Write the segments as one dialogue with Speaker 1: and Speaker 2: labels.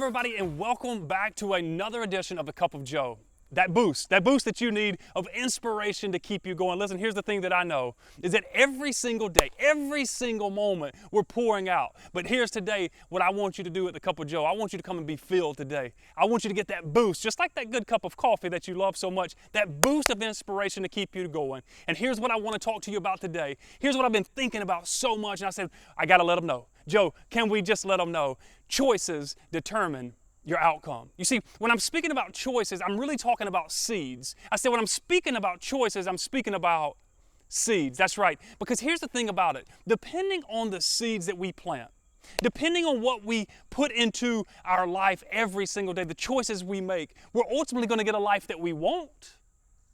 Speaker 1: everybody, and welcome back to another edition of The Cup of Joe. That boost that you need of inspiration to keep you going. Listen, here's the thing that I know, is that every single day, every single moment, we're pouring out. But here's today what I want you to do at The Cup of Joe. I want you to come and be filled today. I want you to get that boost, just like that good cup of coffee that you love so much, that boost of inspiration to keep you going. And here's what I want to talk to you about today. Here's what I've been thinking about so much, and I said, I got to let them know. Joe, can we just let them know? Choices determine your outcome. You see, when I'm speaking about choices, I'm really talking about seeds. I said when I'm speaking about choices, I'm speaking about seeds. That's right. Because here's the thing about it. Depending on the seeds that we plant, depending on what we put into our life every single day, the choices we make, we're ultimately going to get a life that we want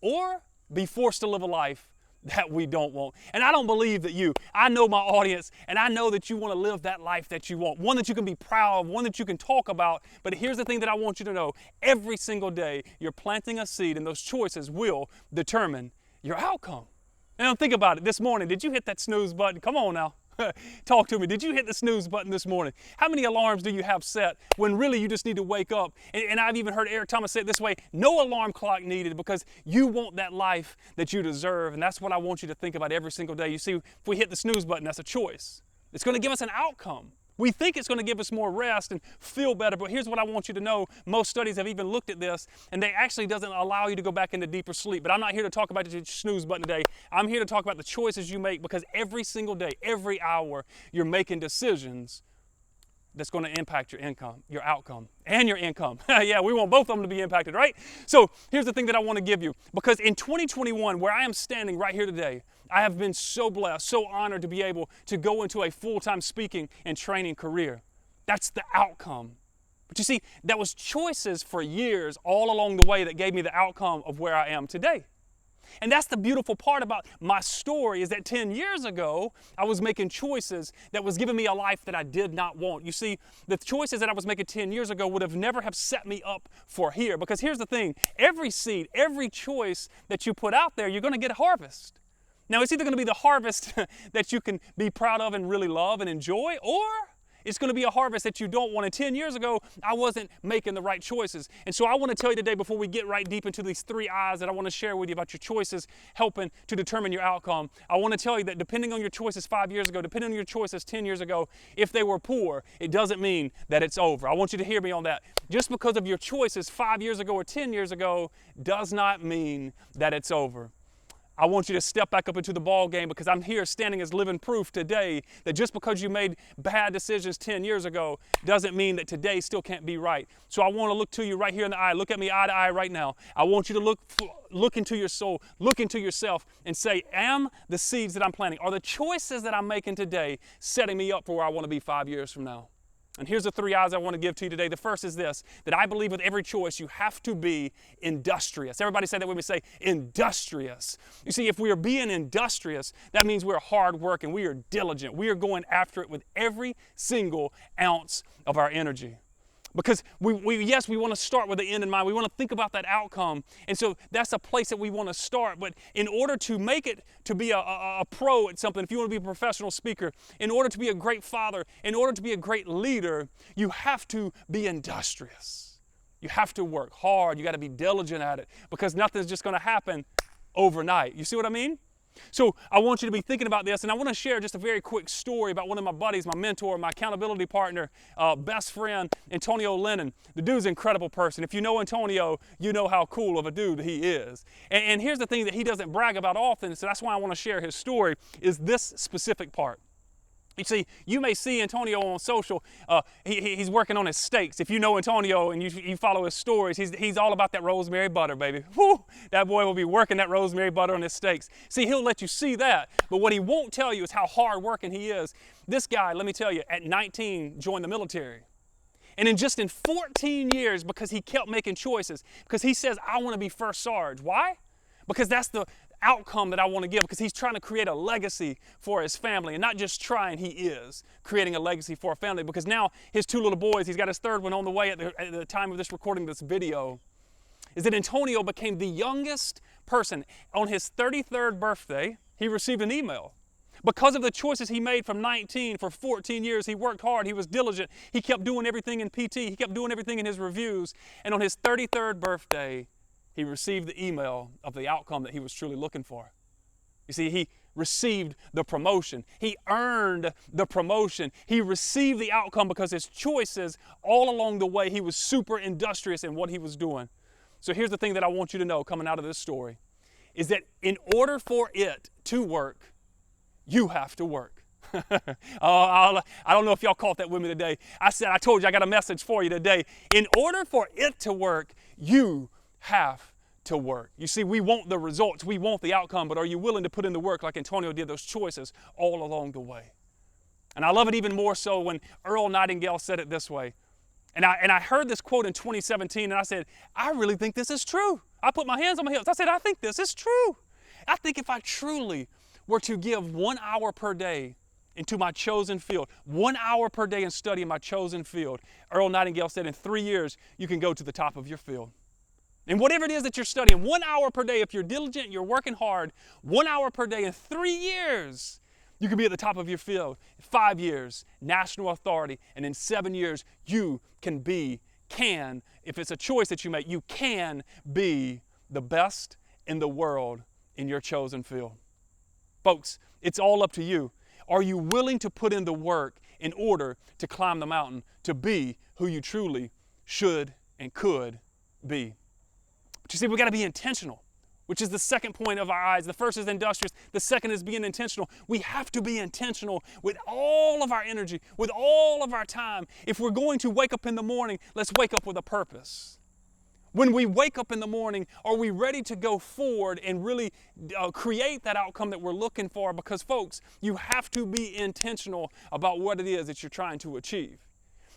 Speaker 1: or be forced to live a life that we don't want. And I don't believe that I know my audience, and I know that you want to live that life that you want, one that you can be proud of, one that you can talk about. But here's the thing that I want you to know. Every single day, you're planting a seed, and those choices will determine your outcome. Now think about it. This morning, did you hit that snooze button? Come on now. Talk to me. Did you hit the snooze button this morning? How many alarms do you have set when really you just need to wake up? And I've even heard Eric Thomas say it this way, no alarm clock needed, because you want that life that you deserve. And that's what I want you to think about every single day. You see, if we hit the snooze button, that's a choice. It's going to give us an outcome. We think it's going to give us more rest and feel better, but here's what I want you to know. Most studies have even looked at this, and they actually doesn't allow you to go back into deeper sleep. But I'm not here to talk about the snooze button today. I'm here to talk about the choices you make, because every single day, every hour, you're making decisions that's going to impact your income, your outcome, and your income. Yeah, we want both of them to be impacted, right? So here's the thing that I want to give you, because in 2021, where I am standing right here today, I have been so blessed, so honored to be able to go into a full-time speaking and training career. That's the outcome. But you see, that was choices for years all along the way that gave me the outcome of where I am today. And that's the beautiful part about my story, is that 10 years ago, I was making choices that was giving me a life that I did not want. You see, the choices that I was making 10 years ago would have never have set me up for here. Because here's the thing, every seed, every choice that you put out there, you're going to get a harvest. Now, it's either going to be the harvest that you can be proud of and really love and enjoy, or it's going to be a harvest that you don't want. And 10 years ago, I wasn't making the right choices. And so I want to tell you today, before we get right deep into these 3 I's that I want to share with you about your choices helping to determine your outcome, I want to tell you that depending on your choices 5 years ago, depending on your choices 10 years ago, if they were poor, it doesn't mean that it's over. I want you to hear me on that. Just because of your choices 5 years ago or 10 years ago does not mean that it's over. I want you to step back up into the ball game, because I'm here standing as living proof today that just because you made bad decisions 10 years ago doesn't mean that today still can't be right. So I want to look to you right here in the eye. Look at me eye to eye right now. I want you to look into your soul, look into yourself, and say, am the seeds that I'm planting, are the choices that I'm making today setting me up for where I want to be 5 years from now? And here's the 3 I's I want to give to you today. The first is this, that I believe with every choice you have to be industrious. Everybody say that with me. Say industrious. You see, if we are being industrious, that means we're hard working, we are diligent, we are going after it with every single ounce of our energy. Because we want to start with the end in mind. We want to think about that outcome. And so that's a place that we want to start. But in order to make it to be a pro at something, if you want to be a professional speaker, in order to be a great father, in order to be a great leader, you have to be industrious. You have to work hard. You got to be diligent at it, because nothing's just going to happen overnight. You see what I mean? So I want you to be thinking about this, and I want to share just a very quick story about one of my buddies, my mentor, my accountability partner, best friend, Antonio Lennon. The dude's an incredible person. If you know Antonio, you know how cool of a dude he is. And here's the thing that he doesn't brag about often, so that's why I want to share his story, is this specific part. You see, you may see Antonio on social. He's working on his steaks. If you know Antonio and you follow his stories, he's all about that rosemary butter, baby. Whew, that boy will be working that rosemary butter on his steaks. See, he'll let you see that, but what he won't tell you is how hard working he is. This guy, let me tell you, at 19 joined the military. And in 14 years, because he kept making choices, because he says, I want to be first sarge. Why? Because that's the outcome that I want to give, because he's trying to create a legacy for his family, and not just trying, he is creating a legacy for a family, because now his 2 little boys, he's got his 3rd one on the way at the time of this recording this video, is that Antonio became the youngest person. On his 33rd birthday, he received an email Because of the choices he made from 19 for 14 years, he worked hard, he was diligent, he kept doing everything in PT, he kept doing everything in his reviews, and on his 33rd birthday, he received the email of the outcome that he was truly looking for. You see, he received the promotion. He earned the promotion. He received the outcome because his choices all along the way, he was super industrious in what he was doing. So here's the thing that I want you to know coming out of this story, is that in order for it to work, you have to work. I don't know if y'all caught that with me today. I told you I got a message for you today. In order for it to work, you have to work. You see, we want the results, we want the outcome, but are you willing to put in the work like Antonio did, those choices all along the way? And I love it even more so when Earl Nightingale said it this way. And I heard this quote in 2017, and I said, I really think this is true. I put my hands on my hips. I said, I think this is true. I think if I truly were to give 1 hour per day into my chosen field, 1 hour per day in study in my chosen field, Earl Nightingale said in 3 years, you can go to the top of your field. And whatever it is that you're studying, 1 hour per day, if you're diligent, you're working hard, 1 hour per day in 3 years, you can be at the top of your field. In 5 years, national authority, and in 7 years, you can, if it's a choice that you make, you can be the best in the world in your chosen field. Folks, it's all up to you. Are you willing to put in the work in order to climb the mountain, to be who you truly should and could be? But you see, we got to be intentional, which is the second point of our eyes. The first is industrious. The second is being intentional. We have to be intentional with all of our energy, with all of our time. If we're going to wake up in the morning, let's wake up with a purpose. When we wake up in the morning, are we ready to go forward and really create that outcome that we're looking for? Because folks, you have to be intentional about what it is that you're trying to achieve.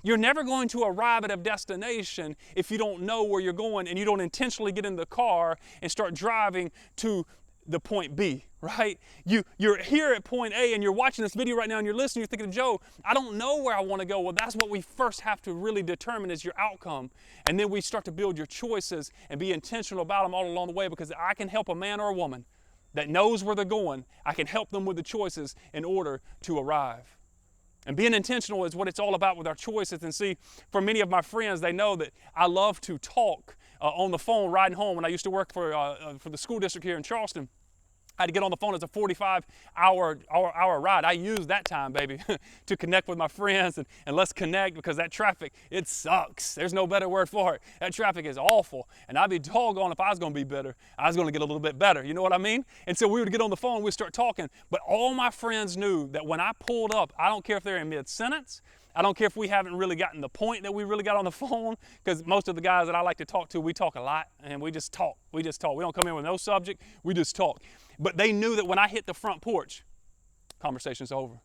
Speaker 1: You're never going to arrive at a destination if you don't know where you're going and you don't intentionally get in the car and start driving to the point B, right? You're here at point A and you're watching this video right now and you're listening, you're thinking, Joe, I don't know where I want to go. Well, that's what we first have to really determine is your outcome. And then we start to build your choices and be intentional about them all along the way, because I can help a man or a woman that knows where they're going. I can help them with the choices in order to arrive. And being intentional is what it's all about with our choices. And see, for many of my friends, they know that I love to talk on the phone riding home. When I used to work for the school district here in Charleston, I had to get on the phone as a 45-hour ride. I used that time, baby, to connect with my friends and let's connect, because that traffic, it sucks. There's no better word for it. That traffic is awful. And I'd be doggone if I was going to be better. I was going to get a little bit better. You know what I mean? And so we would get on the phone, we'd start talking. But all my friends knew that when I pulled up, I don't care if they're in mid-sentence, I don't care if we haven't really gotten the point that we really got on the phone, because most of the guys that I like to talk to, we talk a lot and we just talk. We just talk. We don't come in with no subject. We just talk. But they knew that when I hit the front porch, conversation's over.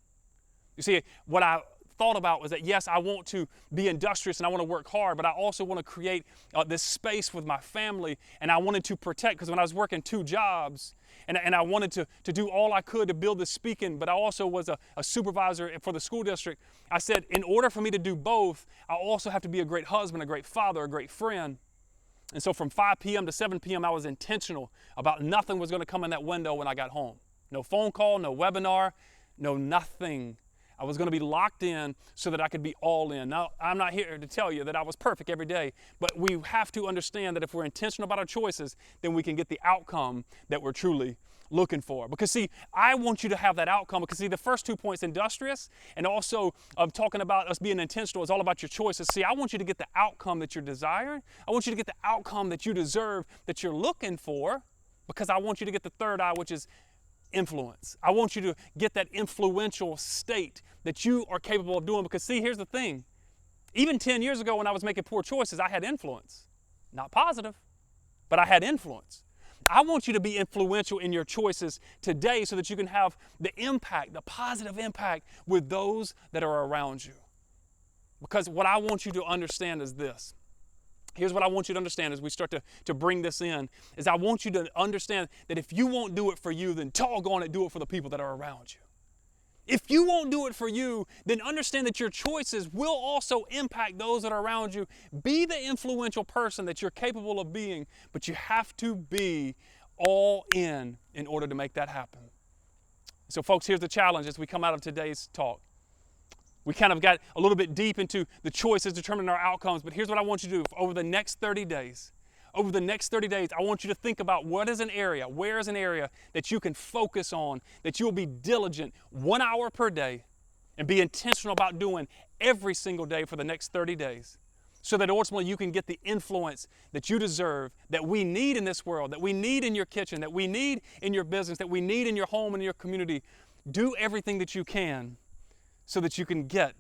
Speaker 1: You see, what I thought about was that, yes, I want to be industrious and I want to work hard, but I also want to create this space with my family, and I wanted to protect, because when I was working 2 jobs, and I wanted to do all I could to build this speaking, but I also was a supervisor for the school district. I said, in order for me to do both, I also have to be a great husband, a great father, a great friend. And so from 5 p.m. to 7 p.m., I was intentional about nothing was going to come in that window when I got home. No phone call, no webinar, no nothing. I was going to be locked in so that I could be all in. Now, I'm not here to tell you that I was perfect every day, but we have to understand that if we're intentional about our choices, then we can get the outcome that we're truly looking for. Because see, I want you to have that outcome, because see, the first 2 points, industrious, and also talking about us being intentional, is all about your choices. See, I want you to get the outcome that you're desiring. I want you to get the outcome that you deserve, that you're looking for, because I want you to get the third eye, which is influence. I want you to get that influential state that you are capable of doing, because see, here's the thing. Even 10 years ago when I was making poor choices, I had influence. Not positive, but I had influence. I want you to be influential in your choices today so that you can have the impact, the positive impact with those that are around you. Because what I want you to understand is this. Here's what I want you to understand as we start to bring this in, is I want you to understand that if you won't do it for you, then doggone it, do it for the people that are around you. If you won't do it for you, then understand that your choices will also impact those that are around you. Be the influential person that you're capable of being, but you have to be all in order to make that happen. So folks, here's the challenge as we come out of today's talk. We kind of got a little bit deep into the choices determining our outcomes, but here's what I want you to do. Over the next 30 days, I want you to think about where is an area that you can focus on, that you'll be diligent 1 hour per day and be intentional about doing every single day for the next 30 days. So that ultimately you can get the influence that you deserve, that we need in this world, that we need in your kitchen, that we need in your business, that we need in your home and in your community. Do everything that you can so that you can get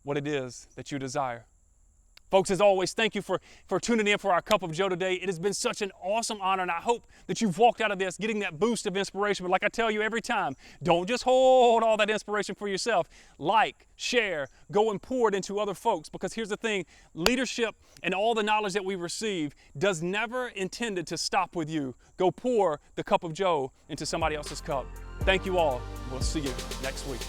Speaker 1: what it is that you desire. Folks, as always, thank you for tuning in for our Cup of Joe today. It has been such an awesome honor, and I hope that you've walked out of this getting that boost of inspiration. But like I tell you every time, don't just hold all that inspiration for yourself. Like, share, go and pour it into other folks. Because here's the thing, leadership and all the knowledge that we receive does never intended to stop with you. Go pour the Cup of Joe into somebody else's cup. Thank you all. We'll see you next week.